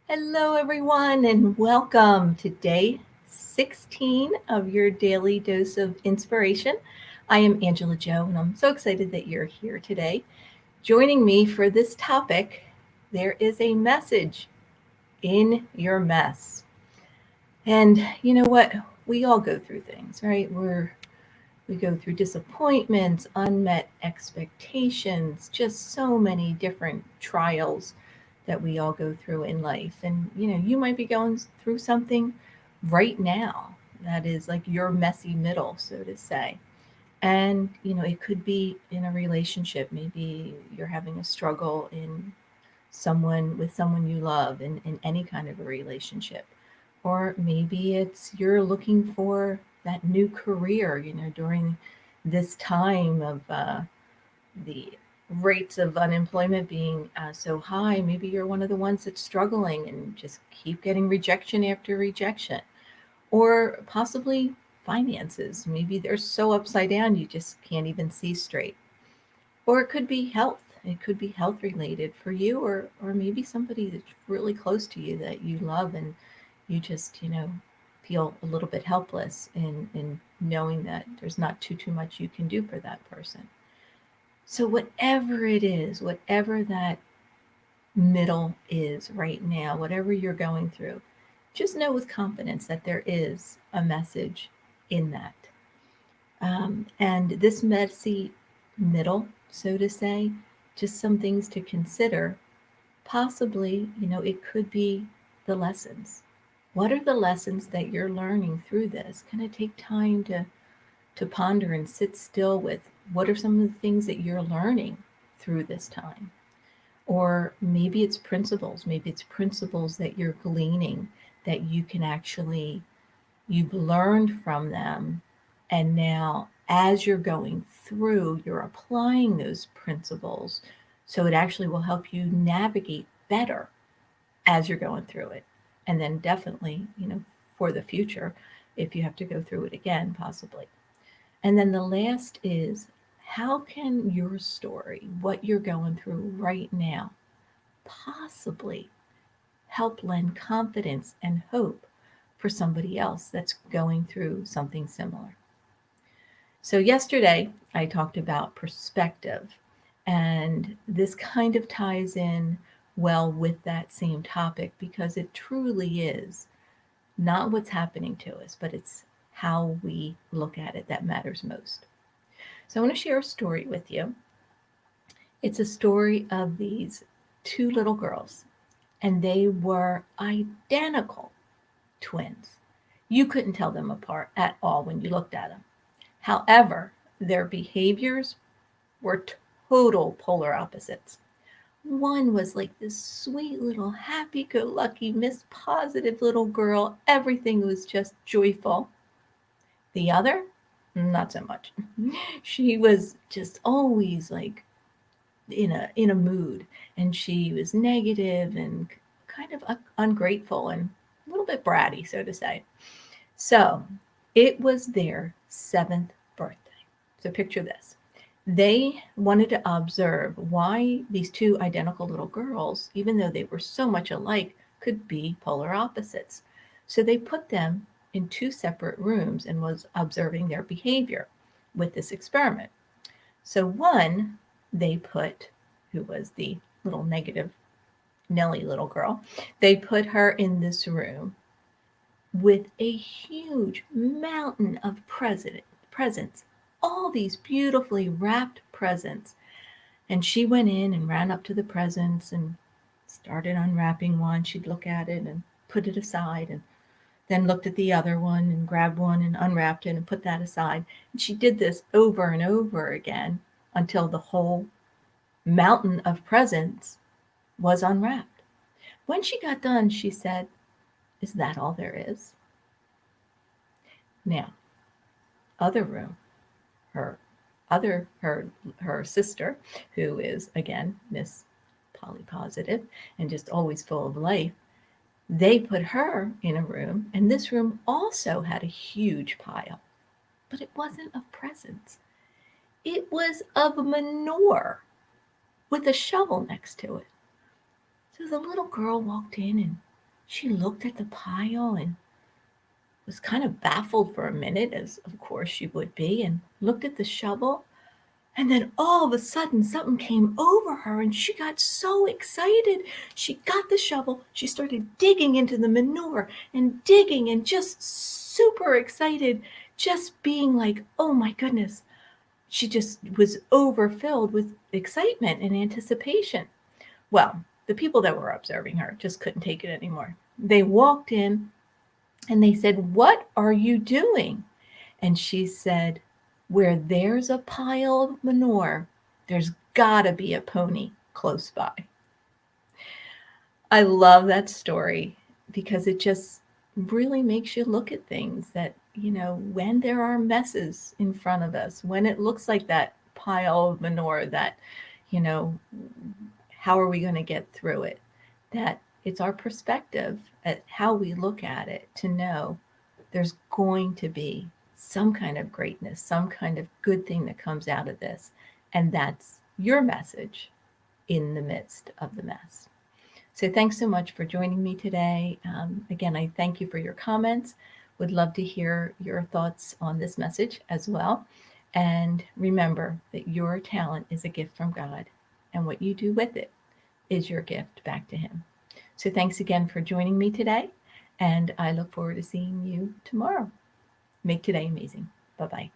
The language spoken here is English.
Hello, everyone, and welcome to day 16 of your daily dose of inspiration. I am Angela Joe, and I'm so excited that you're here today. Joining me for this topic, there is a message in your mess. And you know what? We all go through things, right? We go through disappointments, unmet expectations, just so many different trials that we all go through in life. And you might be going through something right now that is like your messy middle, so to say. And it could be in a relationship. Maybe you're having a struggle with someone you love in any kind of a relationship. Or maybe it's you're looking for that new career, during this time of the rates of unemployment being so high. Maybe you're one of the ones that's struggling and just keep getting rejection after rejection. Or possibly finances. Maybe they're so upside down you just can't even see straight. Or it could be health. It could be health related for you, or maybe somebody that's really close to you that you love, and you just feel a little bit helpless in knowing that there's not too much you can do for that person. So whatever it is, whatever that middle is right now, whatever you're going through, just know with confidence that there is a message in that. And this messy middle, so to say, just some things to consider. Possibly, it could be the lessons. What are the lessons that you're learning through this? Kind of take time to ponder and sit still with what are some of the things that you're learning through this time. Or maybe it's principles. Maybe it's principles that you're gleaning that you can actually, you've learned from them. And now, as you're going through, you're applying those principles. So it actually will help you navigate better as you're going through it. And then definitely, for the future, if you have to go through it again, possibly. And then the last is, how can your story, what you're going through right now, possibly help lend confidence and hope for somebody else that's going through something similar? So, yesterday I talked about perspective, and this kind of ties in well with that same topic because it truly is not what's happening to us, but it's how we look at it that matters most. So, I want to share a story with you. It's a story of these two little girls, and they were identical twins. You couldn't tell them apart at all when you looked at them. However, their behaviors were total polar opposites. One was like this sweet little happy go lucky, Miss Positive little girl. Everything was just joyful. The other, not so much. She was just always like in a mood, and she was negative and kind of ungrateful and a little bit bratty, so to say. So it was their seventh birthday. So picture this. They wanted to observe why these two identical little girls, even though they were so much alike, could be polar opposites. So they put them in two separate rooms and was observing their behavior with this experiment. So one, they put, who was the little negative Nelly little girl, they put her in this room with a huge mountain of presents, all these beautifully wrapped presents. And she went in and ran up to the presents and started unwrapping one. She'd look at it and put it aside, and then looked at the other one and grabbed one and unwrapped it and put that aside. And she did this over and over again until the whole mountain of presents was unwrapped. When she got done, she said, "Is that all there is?" Now, other room, her her sister, who is again Miss Polly Positive and just always full of life, they put her in a room, and this room also had a huge pile, but it wasn't of presents. It was of manure with a shovel next to it. So the little girl walked in and She looked at the pile and was kind of baffled for a minute, as of course she would be, and looked at the shovel. And then all of a sudden, something came over her and she got so excited. She got the shovel, she started digging into the manure and digging and just super excited, just being like, oh my goodness. She just was overfilled with excitement and anticipation. Well, the people that were observing her just couldn't take it anymore. They walked in and they said, "What are you doing?" And she said, "Where there's a pile of manure, there's gotta be a pony close by." I love that story because it just really makes you look at things that, when there are messes in front of us, when it looks like that pile of manure that, you know, how are we going to get through it? That it's our perspective at how we look at it to know there's going to be some kind of greatness, some kind of good thing that comes out of this. And that's your message in the midst of the mess. So thanks so much for joining me today. Again, I thank you for your comments. Would love to hear your thoughts on this message as well. And remember that your talent is a gift from God, and what you do with it is your gift back to Him. So thanks again for joining me today, and I look forward to seeing you tomorrow. Make today amazing. Bye bye.